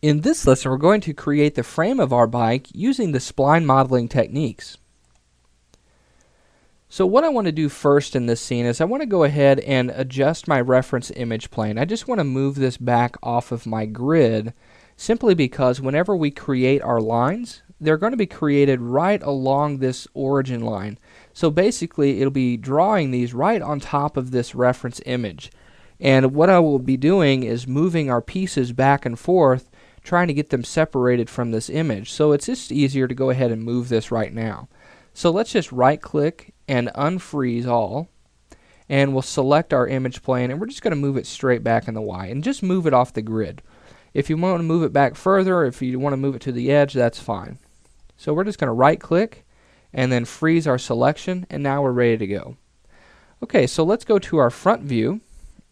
In this lesson, we're going to create the frame of our bike using the spline modeling techniques. So what I want to do first in this scene is I want to go ahead and adjust my reference image plane. I just want to move this back off of my grid simply because whenever we create our lines, they're going to be created right along this origin line. So basically it'll be drawing these right on top of this reference image. And what I will be doing is moving our pieces back and forth, trying to get them separated from this image. So it's just easier to go ahead and move this right now. So let's just right click and unfreeze all, and we'll select our image plane, and we're just going to move it straight back in the Y and just move it off the grid. If you want to move it back further, if you want to move it to the edge, that's fine. So we're just going to right click and then freeze our selection, and now we're ready to go. Okay, so let's go to our front view,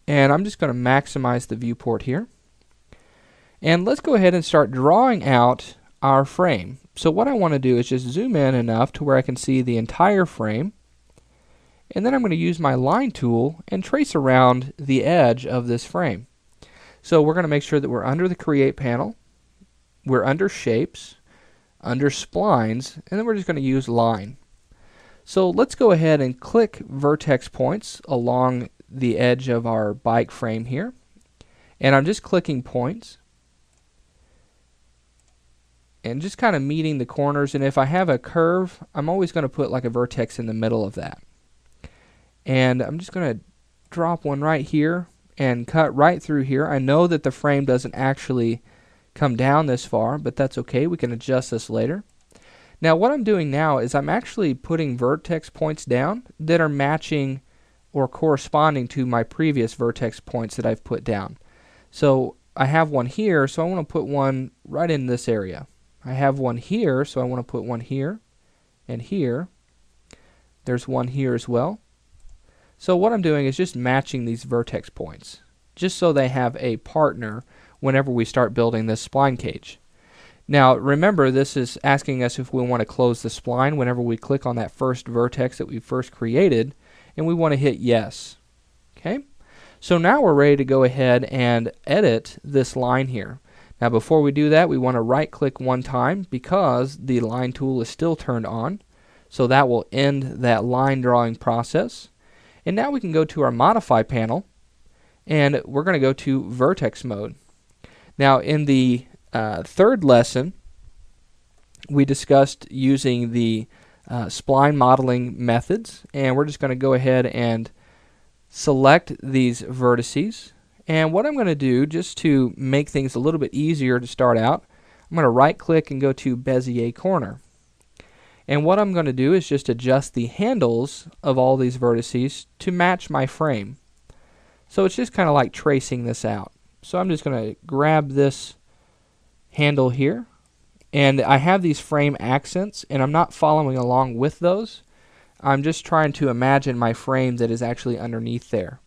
and I'm just going to maximize the viewport here. And let's go ahead and start drawing out our frame. So what I want to do is just zoom in enough to where I can see the entire frame. And then I'm going to use my line tool and trace around the edge of this frame. So we're going to make sure that we're under the Create panel, we're under Shapes, under Splines, and then we're just going to use Line. So let's go ahead and click vertex points along the edge of our bike frame here. And I'm just clicking points and just kind of meeting the corners. And if I have a curve, I'm always going to put like a vertex in the middle of that. And I'm just going to drop one right here and cut right through here. I know that the frame doesn't actually come down this far, but that's okay. We can adjust this later. Now what I'm doing now is I'm actually putting vertex points down that are matching or corresponding to my previous vertex points that I've put down. So I have one here, so I want to put one right in this area. I have one here, so I want to put one here and here. There's one here as well. So what I'm doing is just matching these vertex points, just so they have a partner whenever we start building this spline cage. Now remember, this is asking us if we want to close the spline whenever we click on that first vertex that we first created, and we want to hit yes. Okay? So now we're ready to go ahead and edit this line here. Now before we do that, we want to right click one time because the line tool is still turned on. So that will end that line drawing process. And now we can go to our modify panel, and we're going to go to vertex mode. Now in the third lesson, we discussed using the spline modeling methods, and we're just going to go ahead and select these vertices. And what I'm going to do, just to make things a little bit easier to start out, I'm going to right click and go to Bezier corner. And what I'm going to do is just adjust the handles of all these vertices to match my frame. So it's just kind of like tracing this out. So I'm just going to grab this handle here, and I have these frame accents, and I'm not following along with those. I'm just trying to imagine my frame that is actually underneath there.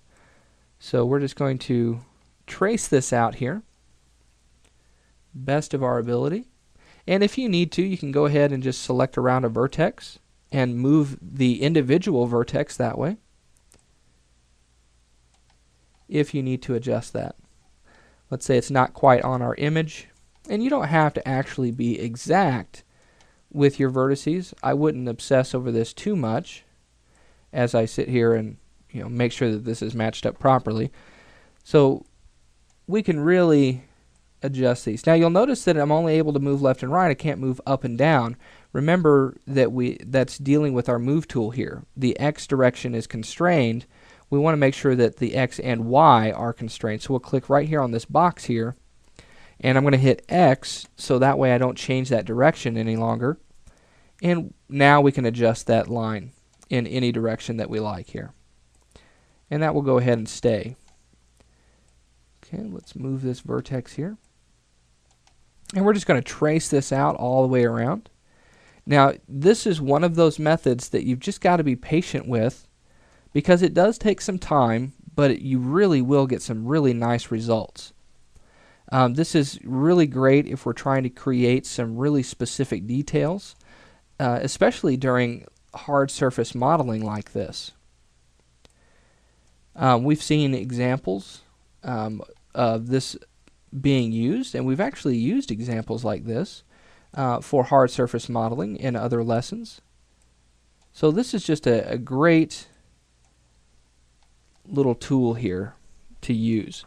So we're just going to trace this out here, best of our ability. And if you need to, you can go ahead and just select around a vertex and move the individual vertex that way if you need to adjust that. Let's say it's not quite on our image, and you don't have to actually be exact with your vertices. I wouldn't obsess over this too much as I sit here and make sure that this is matched up properly. So we can really adjust these. Now you'll notice that I'm only able to move left and right. I can't move up and down. Remember that that's dealing with our move tool here. The X direction is constrained. We want to make sure that the X and Y are constrained. So we'll click right here on this box here, and I'm going to hit X so that way I don't change that direction any longer. And now we can adjust that line in any direction that we like here. And that will go ahead and stay. Okay, let's move this vertex here. And we're just going to trace this out all the way around. Now, this is one of those methods that you've just got to be patient with because it does take some time, but you really will get some really nice results. This is really great if we're trying to create some really specific details, especially during hard surface modeling like this. We've seen examples of this being used, and we've actually used examples like this for hard surface modeling in other lessons. So this is just a great little tool here to use.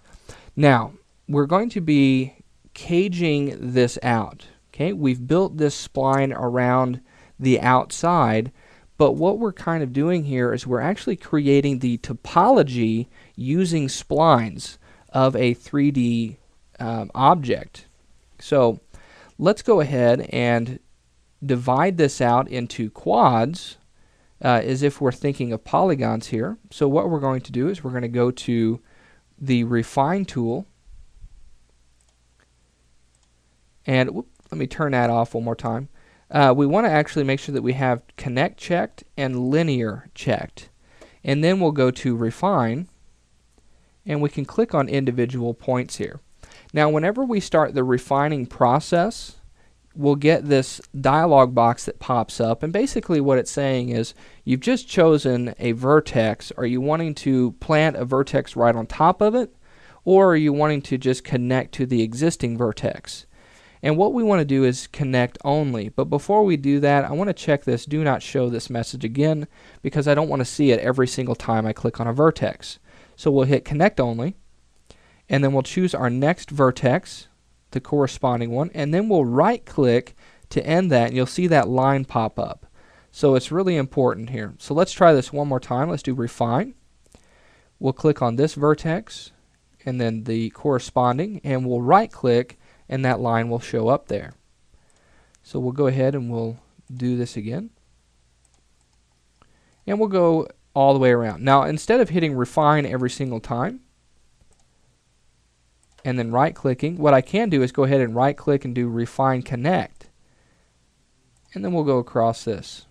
Now, we're going to be caging this out. Okay, we've built this spline around the outside, but what we're kind of doing here is we're actually creating the topology using splines of a 3D object. So let's go ahead and divide this out into quads as if we're thinking of polygons here. So what we're going to do is we're going to go to the Refine tool, and let me turn that off one more time. We want to actually make sure that we have Connect checked and Linear checked. And then we'll go to Refine, and we can click on individual points here. Now whenever we start the refining process, we'll get this dialog box that pops up, and basically what it's saying is you've just chosen a vertex. Are you wanting to plant a vertex right on top of it, or are you wanting to just connect to the existing vertex? And what we want to do is connect only. But before we do that, I want to check this do not show this message again, because I don't want to see it every single time I click on a vertex. So we'll hit connect only, and then we'll choose our next vertex, the corresponding one, and then we'll right click to end that, and you'll see that line pop up. So it's really important here. So let's try this one more time. Let's do Refine. We'll click on this vertex and then the corresponding, and we'll right click, and that line will show up there. So we'll go ahead and we'll do this again, and we'll go all the way around. Now instead of hitting Refine every single time and then right clicking, what I can do is go ahead and right click and do Refine Connect, and then we'll go across this.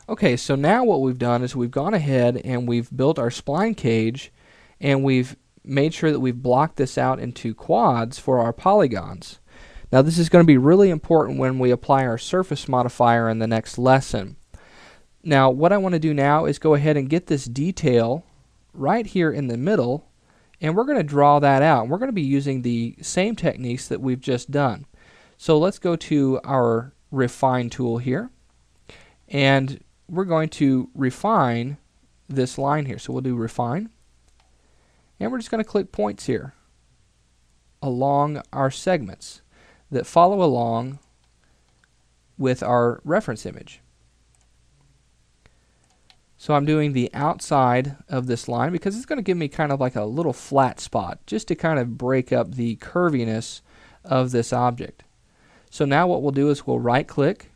Okay, so now what we've done is we've gone ahead and we've built our spline cage, and we've made sure that we've blocked this out into quads for our polygons. Now this is going to be really important when we apply our surface modifier in the next lesson. Now what I want to do now is go ahead and get this detail right here in the middle, and we're going to draw that out. We're going to be using the same techniques that we've just done. So let's go to our Refine tool here, and we're going to refine this line here. So we'll do Refine, and we're just going to click points here along our segments that follow along with our reference image. So I'm doing the outside of this line because it's going to give me kind of like a little flat spot just to kind of break up the curviness of this object. So now what we'll do is we'll right click,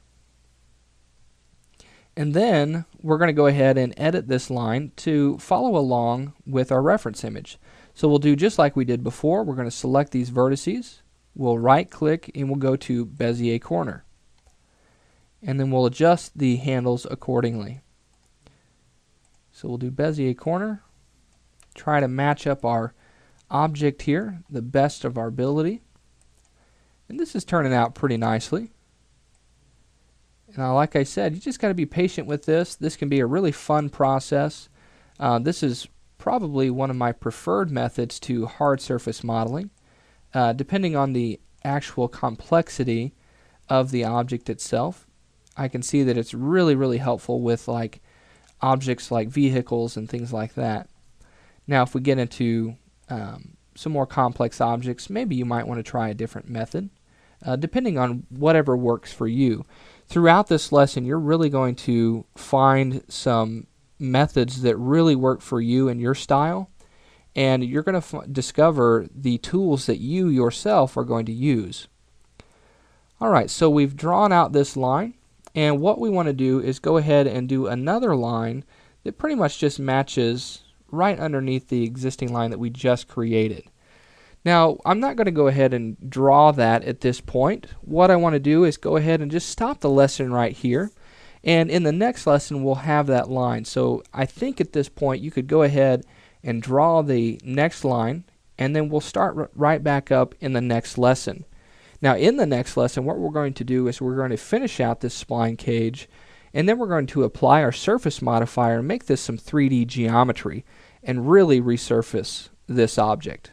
and then we're going to go ahead and edit this line to follow along with our reference image. So we'll do just like we did before. We're going to select these vertices, we'll right click, and we'll go to Bezier corner, and then we'll adjust the handles accordingly. So we'll do Bezier corner, try to match up our object here the best of our ability, and this is turning out pretty nicely. Now like I said, you just got to be patient with this. This can be a really fun process. This is probably one of my preferred methods to hard surface modeling. Depending on the actual complexity of the object itself, I can see that it's really helpful with like objects like vehicles and things like that. Now if we get into some more complex objects, maybe you might want to try a different method, depending on whatever works for you. Throughout this lesson, you're really going to find some methods that really work for you and your style, and you're going to discover the tools that you yourself are going to use. Alright, so we've drawn out this line, and what we want to do is go ahead and do another line that pretty much just matches right underneath the existing line that we just created. Now, I'm not going to go ahead and draw that at this point. What I want to do is go ahead and just stop the lesson right here, and in the next lesson we'll have that line. So I think at this point you could go ahead and draw the next line, and then we'll start right back up in the next lesson. Now in the next lesson, what we're going to do is we're going to finish out this spline cage, and then we're going to apply our surface modifier and make this some 3D geometry and really resurface this object.